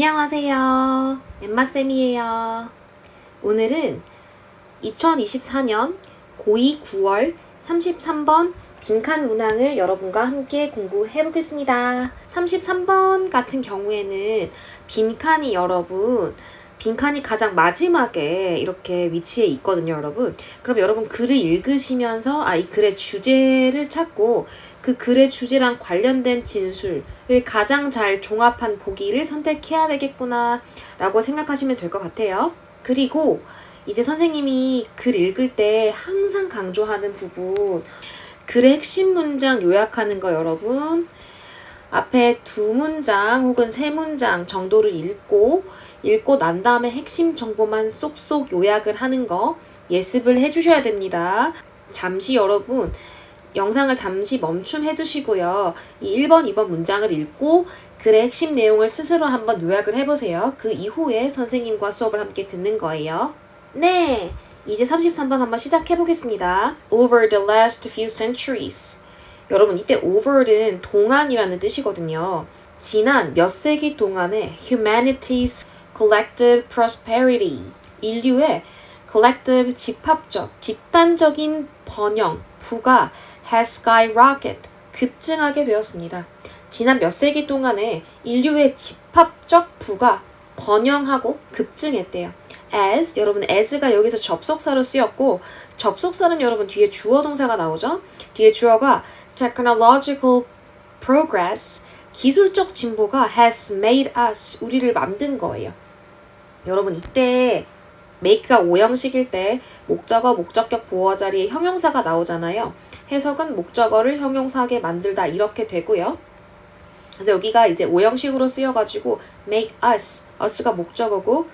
안녕하세요. 엠마쌤이에요. 오늘은 2024년 고2 9월 33번 빈칸 문항을 여러분과 함께 공부해 보겠습니다. 33번 같은 경우에는 빈칸이 가장 마지막에 이렇게 위치해 있거든요, 여러분. 그럼 여러분 글을 읽으시면서 이 글의 주제를 찾고 그 글의 주제랑 관련된 진술을 가장 잘 종합한 보기를 선택해야 되겠구나 라고 생각하시면 될 것 같아요. 그리고 이제 선생님이 글 읽을 때 항상 강조하는 부분, 글의 핵심 문장 요약하는 거 여러분. 앞에 2문장 혹은 3문장 정도를 읽고 난 다음에 핵심 정보만 쏙쏙 요약을 하는 거 예습을 해주셔야 됩니다. 잠시 여러분 영상을 잠시 멈춤해 두시고요. 이 1번, 2번 문장을 읽고 글의 핵심 내용을 스스로 한번 요약을 해보세요. 그 이후에 선생님과 수업을 함께 듣는 거예요. 네, 이제 33번 한번 시작해 보겠습니다. Over the last few centuries. 여러분 이때 over는 동안이라는 뜻이거든요. 지난 몇 세기 동안의 humanity's collective prosperity, 인류의 collective 집합적, 집단적인 번영, 부가 has skyrocketed, 급증하게 되었습니다. 지난 몇 세기 동안에 인류의 집합적 부가 번영하고 급증했대요. as, 여러분 as가 여기서 접속사로 쓰였고 접속사는 여러분 뒤에 주어 동사가 나오죠? 뒤에 주어가 technological progress, 기술적 진보가 has made us, 우리를 만든 거예요. 여러분 이때 make가 오형식일 때 목적어, 목적격, 보어 자리에 형용사가 나오잖아요. 해석은 목적어를 형용사하게 만들다 이렇게 되고요. 그래서 여기가 이제 오형식으로 쓰여가지고 make us가 목적어고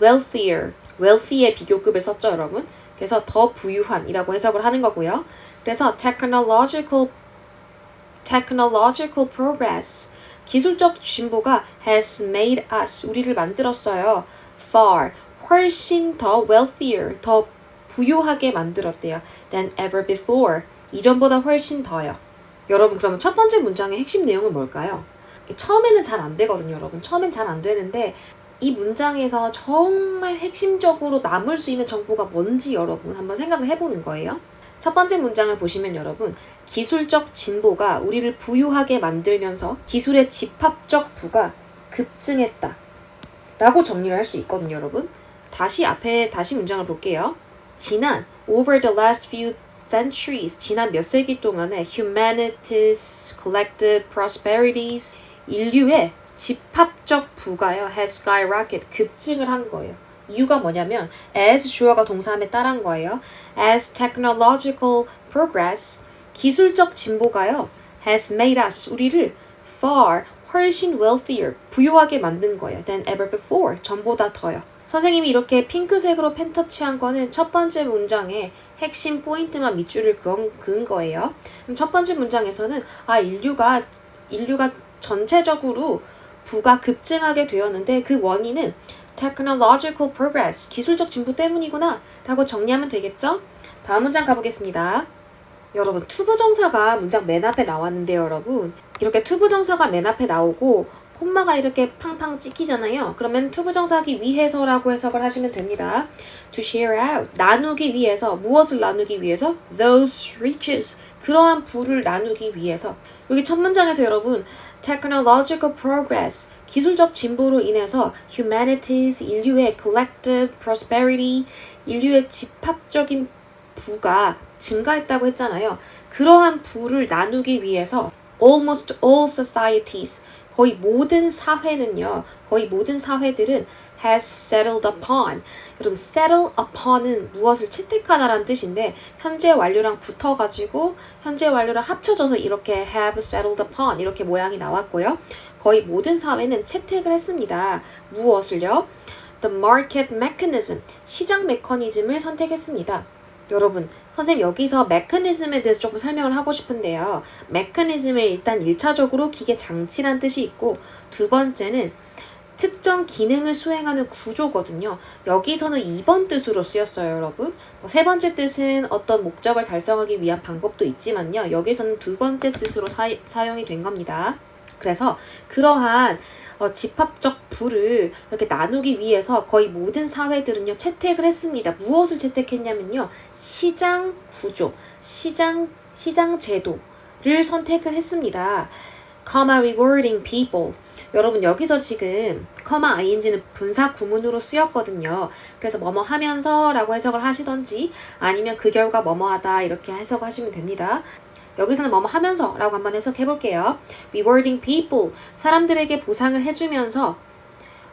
wealthy의 비교급을 썼죠, 여러분. 그래서 더 부유한이라고 해석을 하는 거고요. 그래서 technological progress, 기술적 진보가 has made us, 우리를 만들었어요. far, 훨씬 더 wealthier, 더 부유하게 만들었대요. than ever before, 이전보다 훨씬 더요. 여러분 그러면 첫 번째 문장의 핵심 내용은 뭘까요? 처음에는 잘 안 되거든요, 여러분. 처음엔 잘 안 되는데 이 문장에서 정말 핵심적으로 남을 수 있는 정보가 뭔지 여러분 한번 생각을 해보는 거예요. 첫 번째 문장을 보시면 여러분 기술적 진보가 우리를 부유하게 만들면서 기술의 집합적 부가 급증했다 라고 정리를 할 수 있거든요, 여러분. 다시 문장을 볼게요. 지난 over the last few centuries, 지난 몇 세기 동안의 humanity's collective prosperities, 인류의 집합적 부가요 has skyrocketed, 급증을 한 거예요. 이유가 뭐냐면 as 주어가 동사함에 따른 거예요. as technological progress, 기술적 진보가요 has made us, 우리를 far, 훨씬 wealthier, 부유하게 만든 거예요. than ever before, 전보다 더요. 선생님이 이렇게 핑크색으로 펜터치한 거는 첫 번째 문장의 핵심 포인트만 밑줄을 그은 거예요. 그럼 첫 번째 문장에서는 인류가 전체적으로 부가 급증하게 되었는데 그 원인은 technological progress, 기술적 진보 때문이구나 라고 정리하면 되겠죠? 다음 문장 가보겠습니다. 여러분 투부정사가 문장 맨 앞에 나왔는데요, 여러분 이렇게 투부정사가 맨 앞에 나오고 콤마가 이렇게 팡팡 찍히잖아요. 그러면 투부정사하기 위해서라고 해석을 하시면 됩니다. To share out, 나누기 위해서, 무엇을 나누기 위해서? Those riches, 그러한 부를 나누기 위해서. 여기 첫 문장에서 여러분 technological progress, 기술적 진보로 인해서 humanity's, 인류의 collective prosperity, 인류의 집합적인 부가 증가했다고 했잖아요. 그러한 부를 나누기 위해서 almost all societies, 거의 모든 사회들은 has settled upon. 여러분 settle upon은 무엇을 채택하다라는 뜻인데 현재 완료랑 붙어가지고 현재 완료랑 합쳐져서 이렇게 have settled upon 이렇게 모양이 나왔고요. 거의 모든 사회는 채택을 했습니다. 무엇을요? The market mechanism, 시장 메커니즘을 선택했습니다. 여러분, 선생님 여기서 메커니즘에 대해서 조금 설명을 하고 싶은데요. 메커니즘은 일단 1차적으로 기계 장치란 뜻이 있고 두 번째는 특정 기능을 수행하는 구조거든요. 여기서는 2번 뜻으로 쓰였어요, 여러분. 세 번째 뜻은 어떤 목적을 달성하기 위한 방법도 있지만요. 여기서는 두 번째 뜻으로 사용이 된 겁니다. 그래서 그러한 집합적 부를 이렇게 나누기 위해서 거의 모든 사회들은요, 채택을 했습니다. 무엇을 채택했냐면요, 시장 구조, 시장 제도를 선택을 했습니다. comma rewarding people. 여러분 여기서 지금 comma ing는 분사 구문으로 쓰였거든요. 그래서 뭐뭐 하면서 라고 해석을 하시던지 아니면 그 결과 뭐뭐 하다 이렇게 해석하시면 됩니다. 여기서는 뭐뭐 하면서 라고 한번 해석해 볼게요. rewarding people. 사람들에게 보상을 해주면서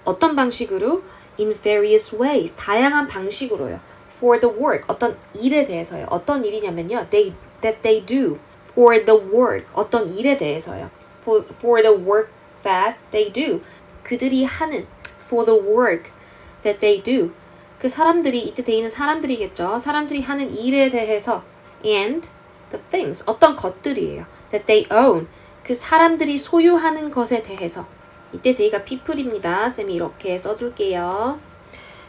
어떤 방식으로? in various ways. 다양한 방식으로요. for the work. 어떤 일에 대해서요. 어떤 일이냐면요. that they do. for the work. 어떤 일에 대해서요. for the work that they do. 그들이 하는 for the work that they do. 그 사람들이 이때 대인은 사람들이겠죠. 사람들이 하는 일에 대해서 and the things 어떤 것들이에요. that they own. 그 사람들이 소유하는 것에 대해서 이때 대의가 people입니다. 쌤이 이렇게 써둘게요.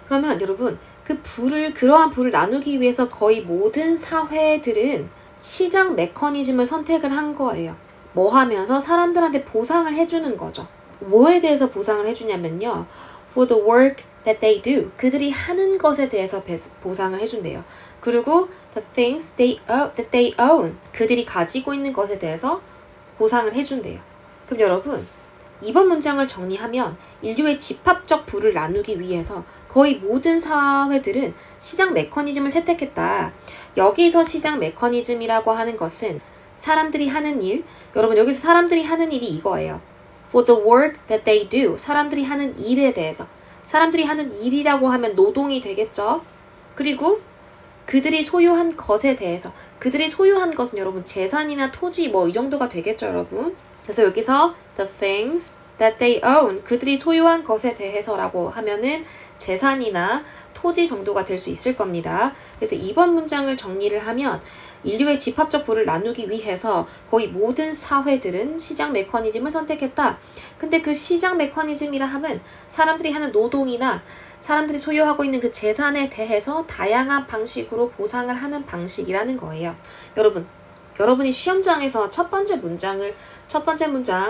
그러면 여러분 그러한 부를 나누기 위해서 거의 모든 사회들은 시장 메커니즘을 선택을 한 거예요. 뭐 하면서 사람들한테 보상을 해주는 거죠. 뭐에 대해서 보상을 해주냐면요. for the work that they do. 그들이 하는 것에 대해서 보상을 해준대요. 그리고 the things that they own. 그들이 가지고 있는 것에 대해서 보상을 해준대요. 그럼 여러분 이번 문장을 정리하면 인류의 집합적 부를 나누기 위해서 거의 모든 사회들은 시장 메커니즘을 채택했다. 여기서 시장 메커니즘이라고 하는 것은 사람들이 하는 일, 여러분 여기서 사람들이 하는 일이 이거예요. for the work that they do. 사람들이 하는 일에 대해서. 사람들이 하는 일이라고 하면 노동이 되겠죠. 그리고 그들이 소유한 것에 대해서. 그들이 소유한 것은 여러분 재산이나 토지 뭐 이 정도가 되겠죠, 여러분. 그래서 여기서 the things that they own. 그들이 소유한 것에 대해서라고 하면은 재산이나 토지 정도가 될 수 있을 겁니다. 그래서 이번 문장을 정리를 하면 인류의 집합적 부를 나누기 위해서 거의 모든 사회들은 시장 메커니즘을 선택했다. 근데 그 시장 메커니즘이라 함은 사람들이 하는 노동이나 사람들이 소유하고 있는 그 재산에 대해서 다양한 방식으로 보상을 하는 방식이라는 거예요. 여러분이 시험장에서 첫 번째 문장,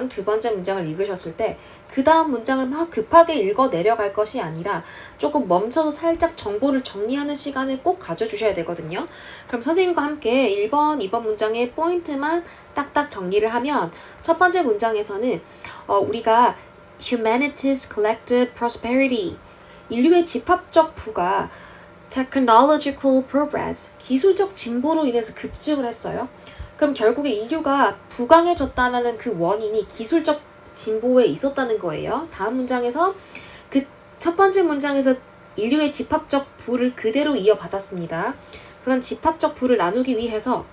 두 번째 문장을 읽으셨을 때 그 다음 문장을 막 급하게 읽어 내려갈 것이 아니라 조금 멈춰서 살짝 정보를 정리하는 시간을 꼭 가져주셔야 되거든요. 그럼 선생님과 함께 1번, 2번 문장의 포인트만 딱딱 정리를 하면 첫 번째 문장에서는 우리가 humanity's collective prosperity, 인류의 집합적 부가 technological progress, 기술적 진보로 인해서 급증을 했어요. 그럼 결국에 인류가 부강해졌다는 그 원인이 기술적 진보에 있었다는 거예요. 다음 문장에서 그 첫 번째 문장에서 인류의 집합적 부를 그대로 이어받았습니다. 그런 집합적 부를 나누기 위해서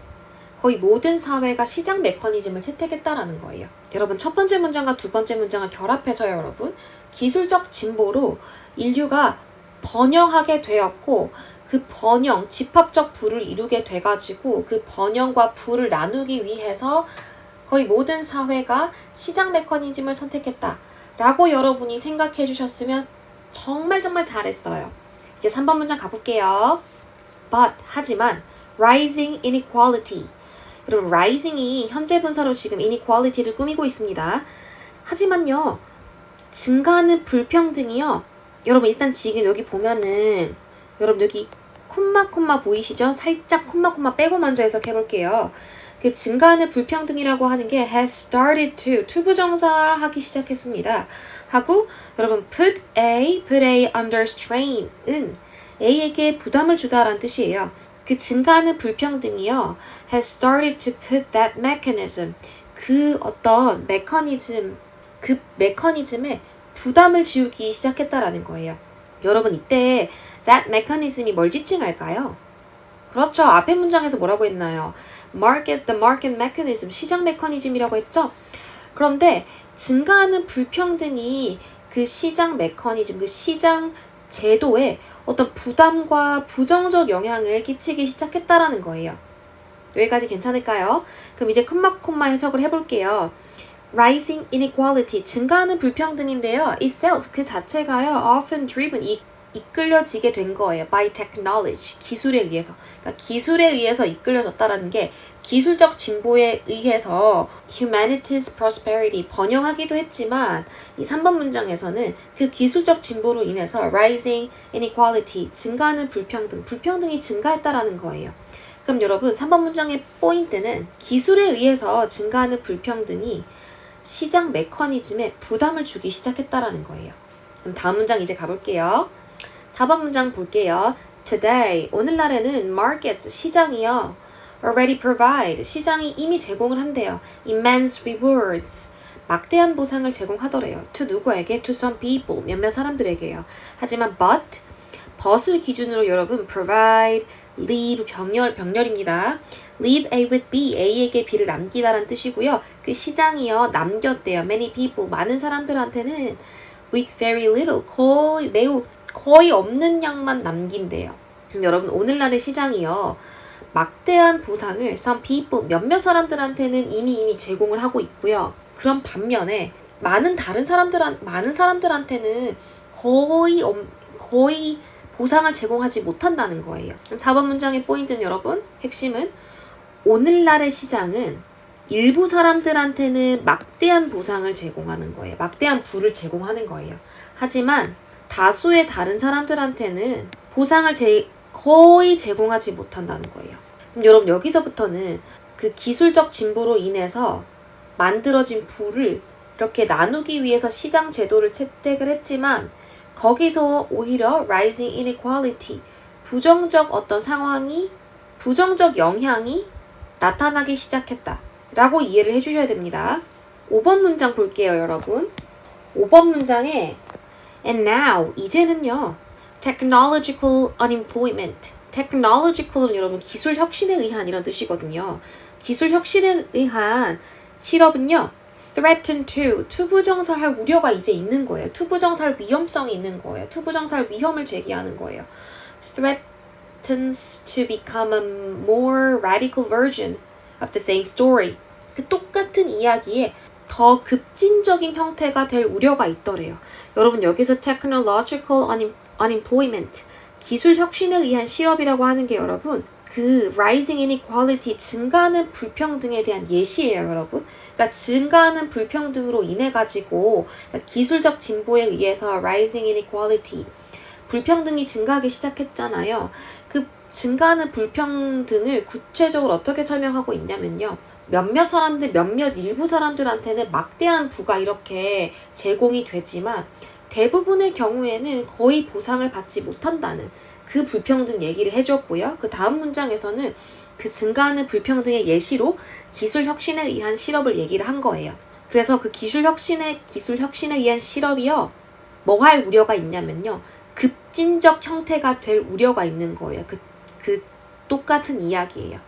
거의 모든 사회가 시장 메커니즘을 채택했다라는 거예요. 여러분 첫 번째 문장과 두 번째 문장을 결합해서요, 여러분. 기술적 진보로 인류가 번영하게 되었고 그 번영, 집합적 부를 이루게 돼가지고 그 번영과 부를 나누기 위해서 거의 모든 사회가 시장 메커니즘을 선택했다 라고 여러분이 생각해 주셨으면 정말 잘했어요. 이제 3번 문장 가볼게요. But, 하지만 rising inequality. 여러분 rising이 현재 분사로 지금 inequality를 꾸미고 있습니다. 하지만요, 증가하는 불평등이요. 여러분 일단 지금 여기 보면은 여러분 여기 콤마 보이시죠? 살짝 콤마 빼고 먼저 해석해 볼게요. 그 증가하는 불평등이라고 하는 게 has started to 투부정사 하기 시작했습니다. 하고 여러분 put A under strain은 A에게 부담을 주다라는 뜻이에요. 그 증가하는 불평등이요 has started to put that mechanism 그 어떤 그 메커니즘에 부담을 지우기 시작했다라는 거예요. 여러분 이때 that mechanism이 뭘 지칭할까요? 그렇죠. 앞에 문장에서 뭐라고 했나요? the market mechanism, 시장 메커니즘이라고 했죠? 그런데 증가하는 불평등이 그 시장 메커니즘, 그 시장 제도에 어떤 부담과 부정적 영향을 끼치기 시작했다라는 거예요. 여기까지 괜찮을까요? 그럼 이제 콤마 해석을 해볼게요. rising inequality, 증가하는 불평등인데요. itself, 그 자체가요. often driven, 이끌려지게 된 거예요. By technology, 기술에 의해서. 그러니까 기술에 의해서 이끌려졌다라는 게 기술적 진보에 의해서 humanity's prosperity 번영하기도 했지만 이 3번 문장에서는 그 기술적 진보로 인해서 rising inequality, 증가하는 불평등이 증가했다라는 거예요. 그럼 여러분 3번 문장의 포인트는 기술에 의해서 증가하는 불평등이 시장 메커니즘에 부담을 주기 시작했다라는 거예요. 그럼 다음 문장 이제 가볼게요. 4번 문장 볼게요. Today, 오늘날에는 market, 시장이요. already provide, 시장이 이미 제공을 한대요. immense rewards, 막대한 보상을 제공하더래요. to 누구에게? to some people, 몇몇 사람들에게요. 하지만 but을 기준으로 여러분 provide, leave, 병렬입니다. leave A with B, A에게 B를 남기다라는 뜻이고요. 그 시장이요. 남겼대요. many people, 많은 사람들한테는 with very little, 거의 없는 양만 남긴대요. 여러분 오늘날의 시장이요. 막대한 보상을 some people, 몇몇 사람들한테는 이미 제공을 하고 있고요. 그런 반면에 많은 사람들한테는 거의 보상을 제공하지 못한다는 거예요. 4번 문장의 포인트는 여러분, 핵심은 오늘날의 시장은 일부 사람들한테는 막대한 보상을 제공하는 거예요. 막대한 부를 제공하는 거예요. 하지만 다수의 다른 사람들한테는 보상을 거의 제공하지 못한다는 거예요. 그럼 여러분 여기서부터는 그 기술적 진보로 인해서 만들어진 부를 이렇게 나누기 위해서 시장 제도를 채택을 했지만 거기서 오히려 rising inequality, 부정적 영향이 나타나기 시작했다 라고 이해를 해주셔야 됩니다. 5번 문장 볼게요, 여러분. 5번 문장에 And now, 이제는요. Technological unemployment. Technological은 여러분 기술 혁신에 의한 이런 뜻이거든요. 기술 혁신에 의한 실업은요. threaten to, 투부정사할 우려가 이제 있는 거예요. 투부정사할 위험성이 있는 거예요. 투부정사할 위험을 제기하는 거예요. threatens to become a more radical version of the same story. 그 똑같은 이야기에 더 급진적인 형태가 될 우려가 있더래요. 여러분 여기서 technological unemployment, 기술 혁신에 의한 실업이라고 하는 게 여러분 그 rising inequality, 증가하는 불평등에 대한 예시예요, 여러분. 그러니까 증가하는 불평등으로 인해 가지고 그러니까 기술적 진보에 의해서 rising inequality, 불평등이 증가하기 시작했잖아요. 그 증가하는 불평등을 구체적으로 어떻게 설명하고 있냐면요. 일부 사람들한테는 막대한 부가 이렇게 제공이 되지만 대부분의 경우에는 거의 보상을 받지 못한다는 그 불평등 얘기를 해줬고요. 그 다음 문장에서는 그 증가하는 불평등의 예시로 기술 혁신에 의한 실업을 얘기를 한 거예요. 그래서 그 기술 혁신에 의한 실업이요. 뭐 할 우려가 있냐면요. 급진적 형태가 될 우려가 있는 거예요. 그 똑같은 이야기예요.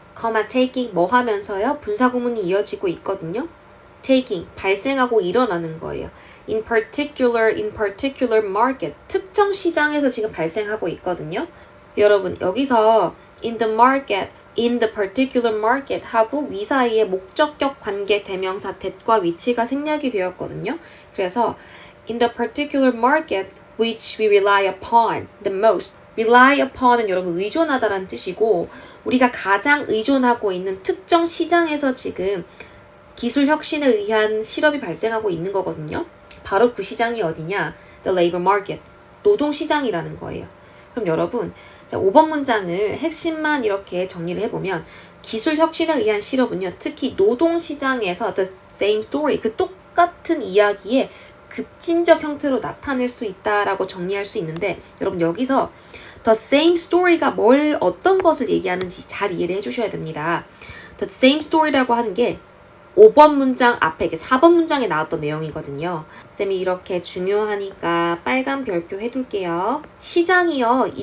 taking 뭐 하면서요? 분사구문이 이어지고 있거든요. taking 발생하고 일어나는 거예요. in particular market 특정 시장에서 지금 발생하고 있거든요. 여러분 여기서 in the particular market 하고 위 사이에 목적격 관계 대명사 that과 위치가 생략이 되었거든요. 그래서 in the particular market which we rely upon the most. rely upon은 여러분 의존하다라는 뜻이고 우리가 가장 의존하고 있는 특정 시장에서 지금 기술 혁신에 의한 실업이 발생하고 있는 거거든요. 바로 그 시장이 어디냐? The labor market. 노동시장이라는 거예요. 그럼 여러분, 자, 5번 문장을 핵심만 이렇게 정리를 해보면 기술 혁신에 의한 실업은요. 특히 노동시장에서 the same story, 그 똑같은 이야기에 급진적 형태로 나타낼 수 있다라고 정리할 수 있는데 여러분 여기서 the same story가 어떤 것을 얘기하는지 잘 이해를 해주셔야 됩니다. the same story라고 하는 게 5번 문장 앞에 4번 문장에 나왔던 내용이거든요. 쌤이 이렇게 중요하니까 빨간 별표 해둘게요. 시장이요.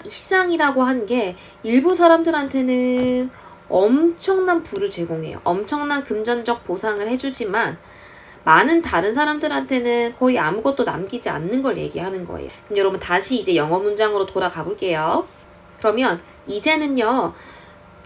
시장이라고 하는 게 일부 사람들한테는 엄청난 부를 제공해요. 엄청난 금전적 보상을 해주지만 많은 다른 사람들한테는 거의 아무것도 남기지 않는 걸 얘기하는 거예요. 그럼 여러분 다시 이제 영어 문장으로 돌아가 볼게요. 그러면 이제는요.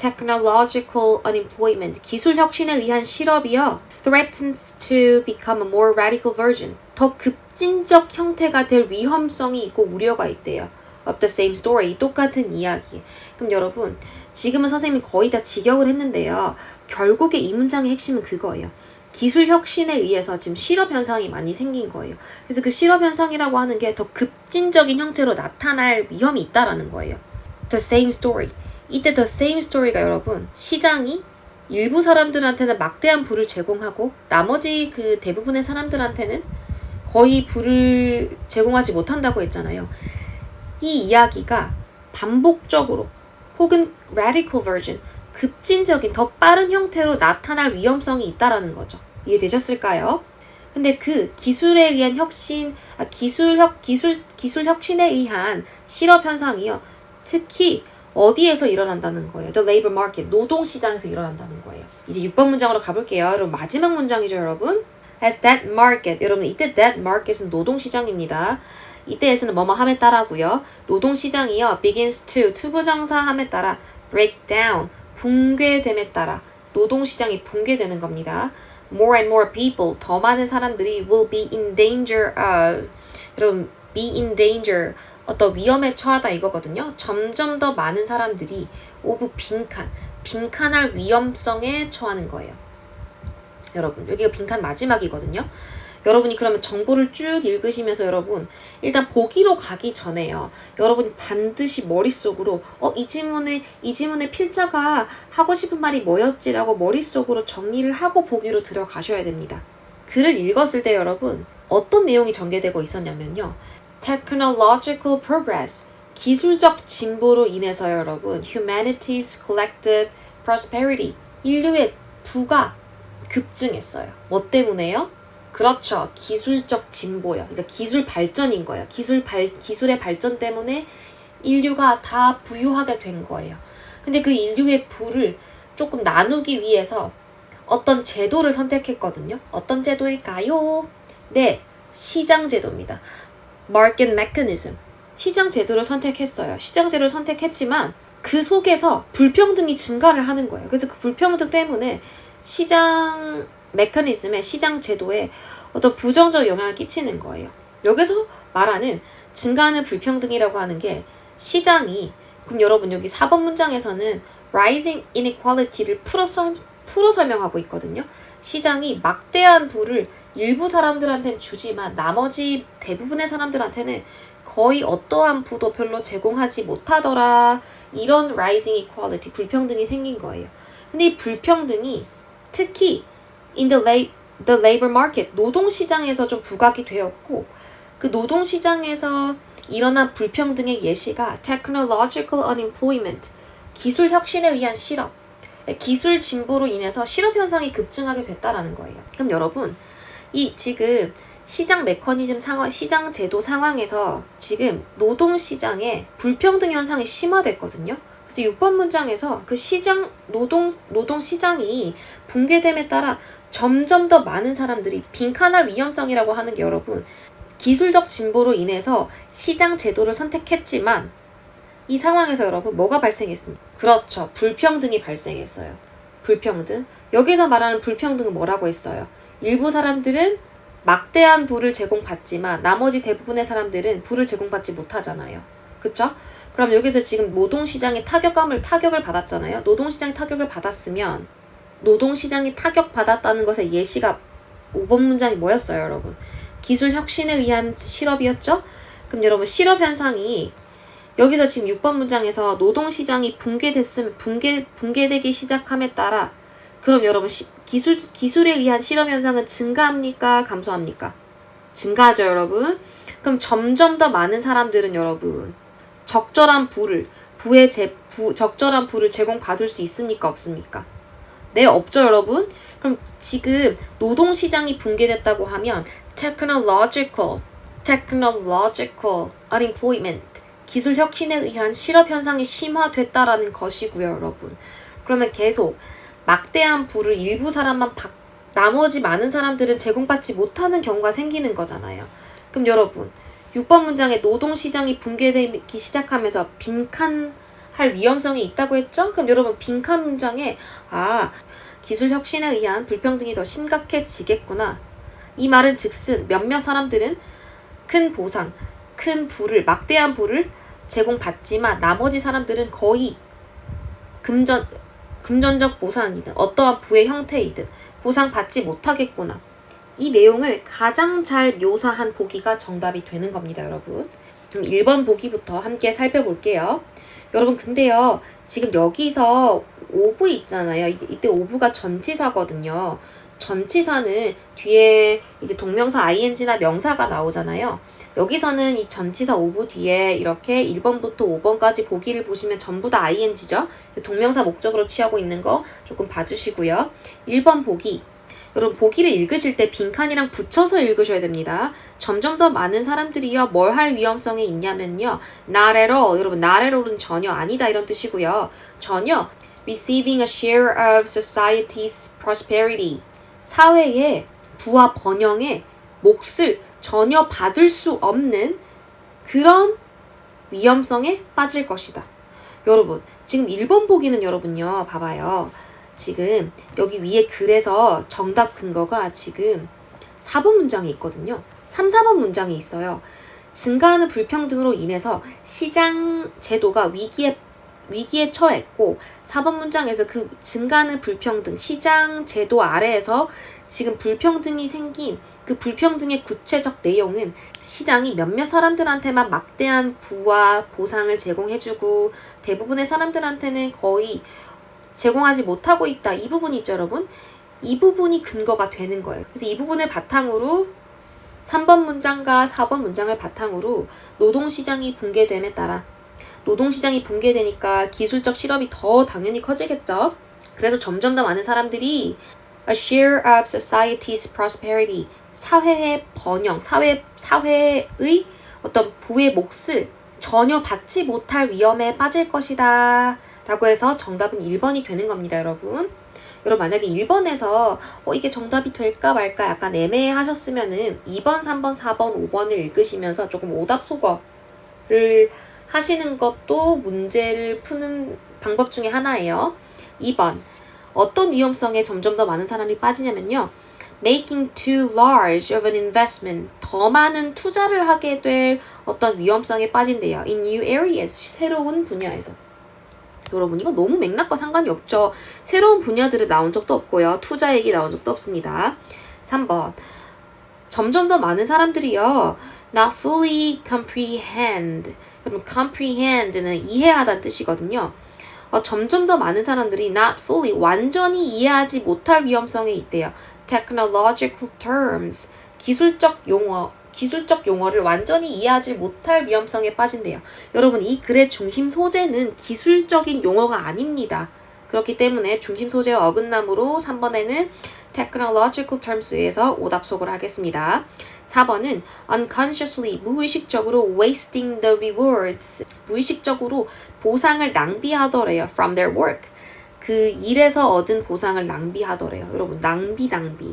technological unemployment, 기술 혁신에 의한 실업이요, threatens to become a more radical version, 더 급진적 형태가 될 위험성이 있고 우려가 있대요. of the same story, 똑같은 이야기. 그럼 여러분, 지금은 선생님이 거의 다 직역을 했는데요. 결국에 이 문장의 핵심은 그거예요. 기술 혁신에 의해서 지금 실업 현상이 많이 생긴 거예요. 그래서 그 실업 현상이라고 하는 게 더 급진적인 형태로 나타날 위험이 있다라는 거예요. The same story. 이때 the same story가 여러분, 시장이 일부 사람들한테는 막대한 부를 제공하고 나머지 그 대부분의 사람들한테는 거의 부를 제공하지 못한다고 했잖아요. 이 이야기가 반복적으로 혹은 radical version, 급진적인 더 빠른 형태로 나타날 위험성이 있다라는 거죠. 이해되셨을까요? 근데 그 기술에 의한 혁신, 기술 혁신에 의한 실업 현상이요. 특히 어디에서 일어난다는 거예요? The labor market, 노동시장에서 일어난다는 거예요. 이제 6번 문장으로 가볼게요. 여러분, 마지막 문장이죠, 여러분. As that market, 여러분, 이때 that market은 노동시장입니다. 이때에서는 뭐뭐 함에 따라고요. 노동시장이요. begins to, 투부정사 함에 따라 break down, 붕괴됨에 따라 노동시장이 붕괴되는 겁니다. More and more people, 더 많은 사람들이 will be in danger of, 여러분, be in danger, 어떤 위험에 처하다 이거거든요. 점점 더 많은 사람들이 of 빈칸할 위험성에 처하는 거예요. 여러분, 여기가 빈칸 마지막이거든요. 여러분이 그러면 정보를 쭉 읽으시면서 여러분, 일단 보기로 가기 전에요. 여러분이 반드시 머릿속으로 이 지문의 필자가 하고 싶은 말이 뭐였지라고 머릿속으로 정리를 하고 보기로 들어가셔야 됩니다. 글을 읽었을 때 여러분, 어떤 내용이 전개되고 있었냐면요. Technological progress, 기술적 진보로 인해서 여러분, humanity's collective prosperity, 인류의 부가 급증했어요. 뭐 때문에요? 그렇죠. 기술적 진보요. 그러니까 기술 발전인 거예요. 기술의 발전 때문에 인류가 다 부유하게 된 거예요. 근데 그 인류의 부를 조금 나누기 위해서 어떤 제도를 선택했거든요. 어떤 제도일까요? 네, 시장 제도입니다. Market mechanism. 시장 제도를 선택했어요. 시장 제도를 선택했지만 그 속에서 불평등이 증가를 하는 거예요. 그래서 그 불평등 때문에 시장 메커니즘에, 시장 제도에 어떤 부정적 영향을 끼치는 거예요. 여기서 말하는 증가하는 불평등이라고 하는 게 시장이, 그럼 여러분 여기 4번 문장에서는 rising inequality를 풀어 설명하고 있거든요. 시장이 막대한 부를 일부 사람들한테는 주지만 나머지 대부분의 사람들한테는 거의 어떠한 부도 별로 제공하지 못하더라. 이런 rising equality, 불평등이 생긴 거예요. 근데 이 불평등이 특히 in the labor market, 노동시장에서 좀 부각이 되었고, 그 노동시장에서 일어난 불평등의 예시가 technological unemployment, 기술 혁신에 의한 실업, 기술 진보로 인해서 실업 현상이 급증하게 됐다라는 거예요. 그럼 여러분, 이 지금 시장 메커니즘 상황, 시장 제도 상황에서 지금 노동시장에 불평등 현상이 심화됐거든요. 그래서 6번 문장에서 그 시장, 노동시장이 붕괴됨에 따라 점점 더 많은 사람들이 빈칸할 위험성이라고 하는 게 여러분, 기술적 진보로 인해서 시장 제도를 선택했지만 이 상황에서 여러분 뭐가 발생했습니까? 그렇죠. 불평등이 발생했어요. 불평등. 여기서 말하는 불평등은 뭐라고 했어요? 일부 사람들은 막대한 부를 제공받지만 나머지 대부분의 사람들은 부를 제공받지 못하잖아요. 그쵸? 그럼 여기서 지금 노동시장이 타격을 받았잖아요. 노동시장이 타격을 받았으면 노동시장이 타격받았다는 것의 예시가 5번 문장이 뭐였어요, 여러분? 기술 혁신에 의한 실업이었죠? 그럼 여러분 실업 현상이 여기서 지금 6번 문장에서 노동시장이 붕괴되기 시작함에 따라 그럼 여러분 기술에 의한 실업 현상은 증가합니까? 감소합니까? 증가하죠, 여러분? 그럼 점점 더 많은 사람들은 여러분 적절한 부를 제공받을 수 있습니까? 없습니까? 네, 없죠, 여러분? 그럼 지금 노동시장이 붕괴됐다고 하면 technological unemployment, 기술 혁신에 의한 실업 현상이 심화됐다라는 것이고요, 여러분. 그러면 계속 막대한 부를 일부 사람만 나머지 많은 사람들은 제공받지 못하는 경우가 생기는 거잖아요. 그럼 여러분 6번 문장에 노동시장이 붕괴되기 시작하면서 빈칸 할 위험성이 있다고 했죠? 그럼 여러분 빈칸 문장에 기술 혁신에 의한 불평등이 더 심각해지겠구나. 이 말은 즉슨 몇몇 사람들은 큰 보상, 큰 부를, 막대한 부를 제공받지만 나머지 사람들은 거의 금전적 보상이든 어떠한 부의 형태이든 보상받지 못하겠구나. 이 내용을 가장 잘 묘사한 보기가 정답이 되는 겁니다, 여러분. 그럼 1번 보기부터 함께 살펴볼게요. 여러분 근데요, 지금 여기서 오브 있잖아요. 이때 오브가 전치사거든요. 전치사는 뒤에 이제 동명사 ing나 명사가 나오잖아요. 여기서는 이 전치사 오브 뒤에 이렇게 1번부터 5번까지 보기를 보시면 전부 다 ing죠. 동명사 목적으로 취하고 있는 거 조금 봐주시고요. 1번 보기. 여러분 보기를 읽으실 때 빈칸이랑 붙여서 읽으셔야 됩니다. 점점 더 많은 사람들이요. 뭘 할 위험성이 있냐면요. not at all. 여러분 not at all은 전혀 아니다 이런 뜻이고요. 전혀 receiving a share of society's prosperity. 사회의 부와 번영의 몫을 전혀 받을 수 없는 그런 위험성에 빠질 것이다. 여러분 지금 1번 보기는 여러분요. 봐봐요. 지금 여기 위에 글에서 정답 근거가 지금 4번 문장에 있거든요. 3, 4번 문장에 있어요. 증가하는 불평등으로 인해서 시장 제도가 위기에 처했고 4번 문장에서 그 증가하는 불평등, 시장 제도 아래에서 지금 불평등이 생긴 그 불평등의 구체적 내용은 시장이 몇몇 사람들한테만 막대한 부와 보상을 제공해주고 대부분의 사람들한테는 거의 제공하지 못하고 있다. 이 부분이 있죠, 여러분? 이 부분이 근거가 되는 거예요. 그래서 이 부분을 바탕으로 3번 문장과 4번 문장을 바탕으로 노동시장이 붕괴됨에 따라 노동시장이 붕괴되니까 기술적 실업이 더 당연히 커지겠죠. 그래서 점점 더 많은 사람들이 a share of society's prosperity, 사회의 번영, 사회의 어떤 부의 몫을 전혀 받지 못할 위험에 빠질 것이다. 라고 해서 정답은 1번이 되는 겁니다, 여러분. 여러분 만약에 1번에서 이게 정답이 될까 말까 약간 애매하셨으면은 2번, 3번, 4번, 5번을 읽으시면서 조금 오답소거를 하시는 것도 문제를 푸는 방법 중에 하나예요. 2번. 어떤 위험성에 점점 더 많은 사람이 빠지냐면요. Making too large of an investment. 더 많은 투자를 하게 될 어떤 위험성에 빠진대요. In new areas. 새로운 분야에서. 여러분 이거 너무 맥락과 상관이 없죠. 새로운 분야들이 나온 적도 없고요. 투자 얘기 나온 적도 없습니다. 3번. 점점 더 많은 사람들이요. Not fully comprehend. 여러분 comprehend는 이해하다는 뜻이거든요. 점점 더 많은 사람들이 not fully, 완전히 이해하지 못할 위험성에 있대요. Technological terms, 기술적 용어를 완전히 이해하지 못할 위험성에 빠진대요. 여러분 이 글의 중심 소재는 기술적인 용어가 아닙니다. 그렇기 때문에 중심 소재와 어긋남으로 3번에는 technological terms에서 오답속을 하겠습니다. 4번은 unconsciously, 무의식적으로 wasting the rewards, 무의식적으로 보상을 낭비하더래요. from their work. 그 일에서 얻은 보상을 낭비하더래요. 여러분 낭비.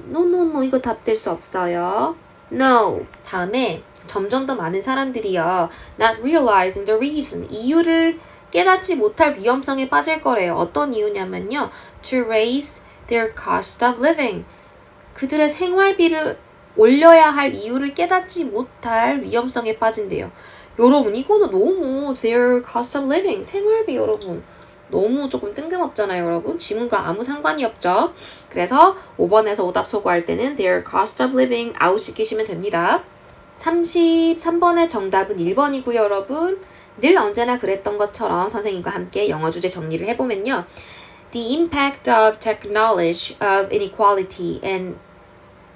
No, 이거 답될 수 없어요. No. 다음에 점점 더 많은 사람들이요. Not realizing the reason. 이유를 깨닫지 못할 위험성에 빠질 거래요. 어떤 이유냐면요. To raise their cost of living. 그들의 생활비를 올려야 할 이유를 깨닫지 못할 위험성에 빠진대요. 여러분 이거는 너무 their cost of living. 생활비 여러분. 너무 조금 뜬금없잖아요, 여러분. 지문과 아무 상관이 없죠. 그래서 5번에서 오답 소거할 때는 their cost of living out 시키시면 됩니다. 33번의 정답은 1번이고요, 여러분. 늘 언제나 그랬던 것처럼 선생님과 함께 영어 주제 정리를 해보면요. The impact of technology of inequality and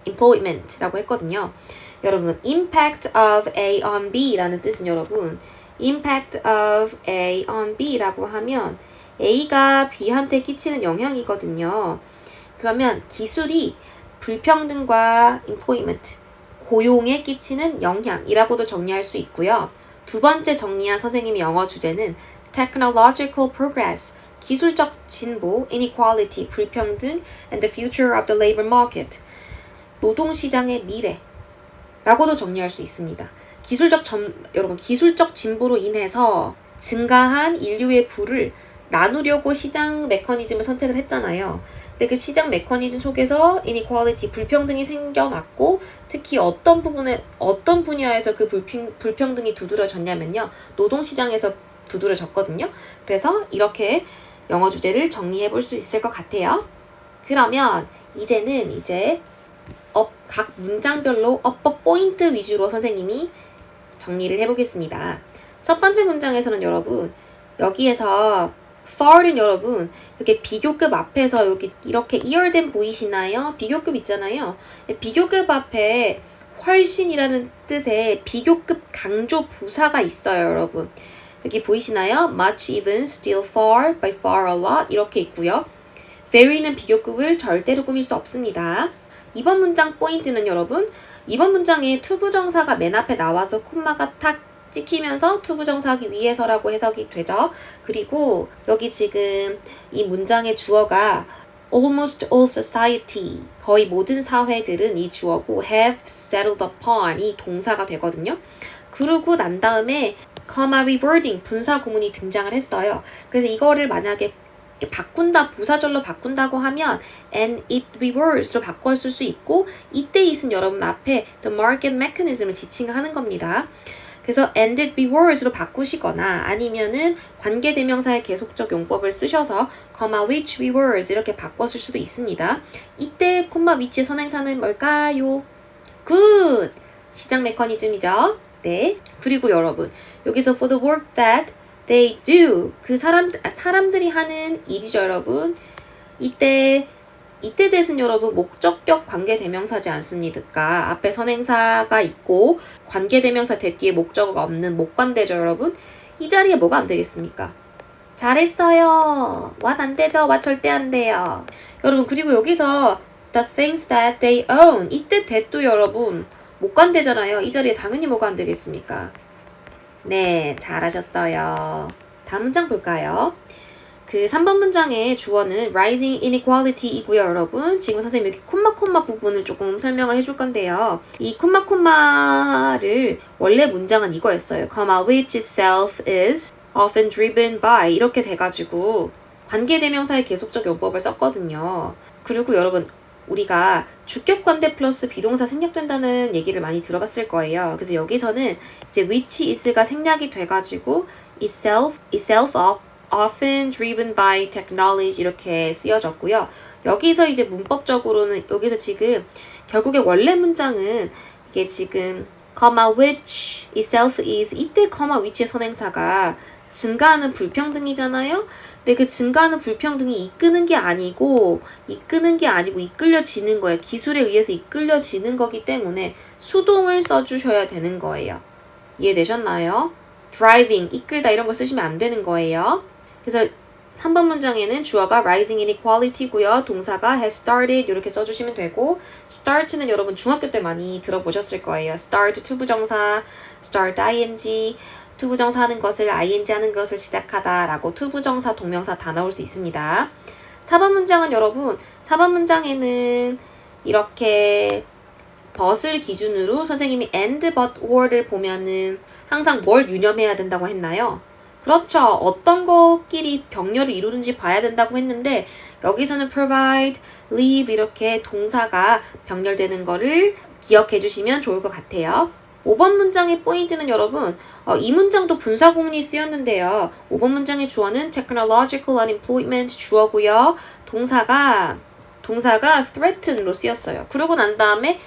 employment 라고 했거든요. 여러분, impact of A on B 라는 뜻은 여러분, impact of A on B 라고 하면 A가 B한테 끼치는 영향이거든요. 그러면 기술이 불평등과 employment, 고용에 끼치는 영향이라고도 정리할 수 있고요. 두 번째 정리한 선생님의 영어 주제는 technological progress, 기술적 진보, inequality, 불평등, and the future of the labor market, 노동시장의 미래라고도 정리할 수 있습니다. 여러분, 기술적 진보로 인해서 증가한 인류의 부를 나누려고 시장 메커니즘을 선택을 했잖아요. 근데 그 시장 메커니즘 속에서 inequality, 불평등이 생겨났고 특히 어떤 분야에서 그 불평등이 두드러졌냐면요. 노동시장에서 두드러졌거든요. 그래서 이렇게 영어 주제를 정리해 볼 수 있을 것 같아요. 그러면 이제는 각 문장별로 어법 포인트 위주로 선생님이 정리를 해보겠습니다. 첫 번째 문장에서는 여러분 여기에서 far는 여러분 이렇게 비교급 앞에서 여기 이렇게 이열된 보이시나요? 비교급 있잖아요. 비교급 앞에 훨씬이라는 뜻의 비교급 강조 부사가 있어요, 여러분. 여기 보이시나요? much, even, still, far, by far, a lot 이렇게 있고요. very는 비교급을 절대로 꾸밀 수 없습니다. 이번 문장 포인트는 여러분 이번 문장에 투부정사가 맨 앞에 나와서 콤마가 탁 찍히면서 투부정사하기 위해서라고 해석이 되죠. 그리고 여기 지금 이 문장의 주어가 almost all society, 거의 모든 사회들은 이 주어고 have settled upon 이 동사가 되거든요. 그러고 난 다음에 comma reverting 분사 구문이 등장을 했어요. 그래서 이거를 만약에 바꾼다, 부사절로 바꾼다고 하면 and it revers로 바꿨을 수 있고 이때 it은 여러분 앞에 the market mechanism을 지칭하는 겁니다. 그래서 and it revers로 바꾸시거나 아니면은 관계대명사의 계속적 용법을 쓰셔서 comma which reverse 이렇게 바꿨을 수도 있습니다. 이때 comma which의 선행사는 뭘까요? good! 시장 메커니즘이죠. 네. 그리고 여러분 여기서 for the work that they do 그 사람들이 하는 일이죠, 여러분. 이때 대신 여러분 목적격 관계대명사지 않습니까? 앞에 선행사가 있고 관계대명사 뒤에 목적어가 없는 목관대죠, 여러분. 이 자리에 뭐가 안 되겠습니까? 잘했어요. what 안 되죠? what 절대 안 돼요. 여러분 그리고 여기서 the things that they own 이때 that도 여러분 목관대잖아요. 이 자리에 당연히 뭐가 안 되겠습니까? 네, 잘하셨어요. 다음 문장 볼까요? 그 3번 문장의 주어는 rising inequality이고요, 여러분. 지금 선생님이 여기 콤마 부분을 조금 설명을 해줄 건데요. 이 콤마를 원래 문장은 이거였어요. which itself is often driven by 이렇게 돼가지고 관계대명사의 계속적 용법을 썼거든요. 그리고 여러분 우리가 주격관대 플러스 비동사 생략된다는 얘기를 많이 들어봤을 거예요. 그래서 여기서는 이제 which is가 생략이 돼가지고 itself often driven by technology 이렇게 쓰여졌고요. 여기서 이제 문법적으로는 여기서 지금 결국에 원래 문장은 이게 지금 which itself is 이때 which의 선행사가 증가하는 불평등이잖아요. 근데 그 증가하는 불평등이 이끄는 게 아니고 이끌려지는 거예요. 기술에 의해서 이끌려지는 거기 때문에 수동을 써주셔야 되는 거예요. 이해되셨나요? driving, 이끌다 이런 거 쓰시면 안 되는 거예요. 그래서 3번 문장에는 주어가 rising inequality고요. 동사가 has started 이렇게 써주시면 되고 start는 여러분 중학교 때 많이 들어보셨을 거예요. start 투부정사, start ing 투부정사 하는 것을 ing 하는 것을 시작하다 라고 투부정사 동명사 다 나올 수 있습니다. 4번 문장은 여러분 4번 문장에는 이렇게 but을 기준으로 선생님이 and, but, or를 보면은 항상 뭘 유념해야 된다고 했나요? 그렇죠. 어떤 것끼리 병렬을 이루는지 봐야 된다고 했는데 여기서는 provide, leave 이렇게 동사가 병렬되는 거를 기억해 주시면 좋을 것 같아요. 5번 문장의 포인트는 여러분 이 문장도 분사구문이 쓰였는데요. 5번 문장의 주어는 technological unemployment 주어고요. 동사가 threaten로 쓰였어요. 그러고 난 다음에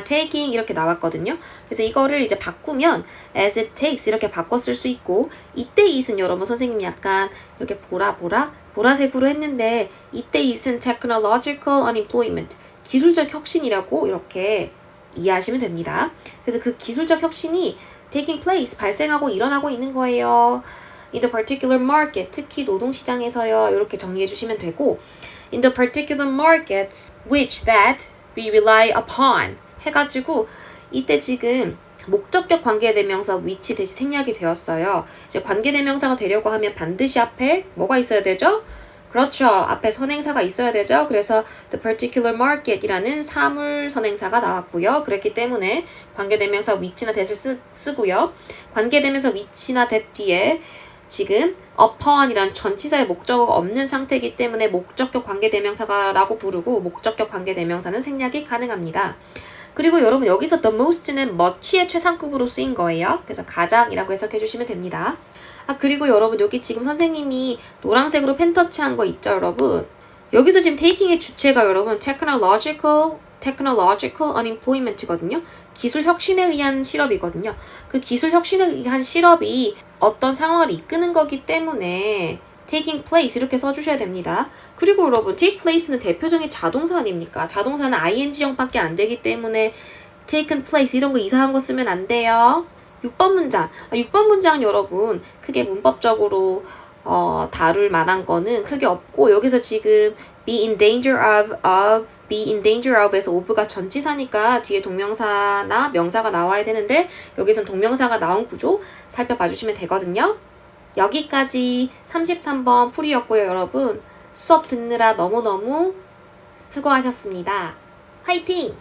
taking 이렇게 나왔거든요. 그래서 이거를 이제 바꾸면 as it takes 이렇게 바꿨을 수 있고 이때 it은 여러분 선생님이 약간 이렇게 보라색으로 했는데 이때 it은 technological unemployment 기술적 혁신이라고 이렇게 이해하시면 됩니다. 그래서 그 기술적 혁신이 taking place 발생하고 일어나고 있는 거예요. in the particular market 특히 노동시장에서요. 이렇게 정리해 주시면 되고 in the particular markets which that we rely upon 해가지고 이때 지금 목적격 관계대명사 which 대신 생략이 되었어요. 이제 관계대명사가 되려고 하면 반드시 앞에 뭐가 있어야 되죠? 그렇죠. 앞에 선행사가 있어야 되죠. 그래서 the particular market이라는 사물 선행사가 나왔고요. 그렇기 때문에 관계대명사 which나 that을 쓰고요. 관계대명사 which나 that 뒤에 지금 upon이란 전치사의 목적어가 없는 상태이기 때문에 목적격 관계대명사라고 부르고 목적격 관계대명사는 생략이 가능합니다. 그리고 여러분 여기서 the most는 much의 최상급으로 쓰인 거예요. 그래서 가장이라고 해석해 주시면 됩니다. 그리고 여러분 여기 지금 선생님이 노란색으로 펜터치한 거 있죠, 여러분? 여기서 지금 taking의 주체가 여러분 technological unemployment거든요. 기술 혁신에 의한 실업이거든요. 그 기술 혁신에 의한 실업이 어떤 상황을 이끄는 거기 때문에 taking place 이렇게 써주셔야 됩니다. 그리고 여러분 take place는 대표적인 자동사 아닙니까? 자동사는 ing형밖에 안 되기 때문에 taken place 이런 거 이상한 거 쓰면 안 돼요. 6번 문장. 6번 문장 여러분 크게 문법적으로 다룰 만한 거는 크게 없고 여기서 지금 be in danger of에서 of가 전치사니까 뒤에 동명사나 명사가 나와야 되는데 여기선 동명사가 나온 구조 살펴봐 주시면 되거든요. 여기까지 33번 풀이였고요, 여러분. 수업 듣느라 너무너무 수고하셨습니다. 화이팅!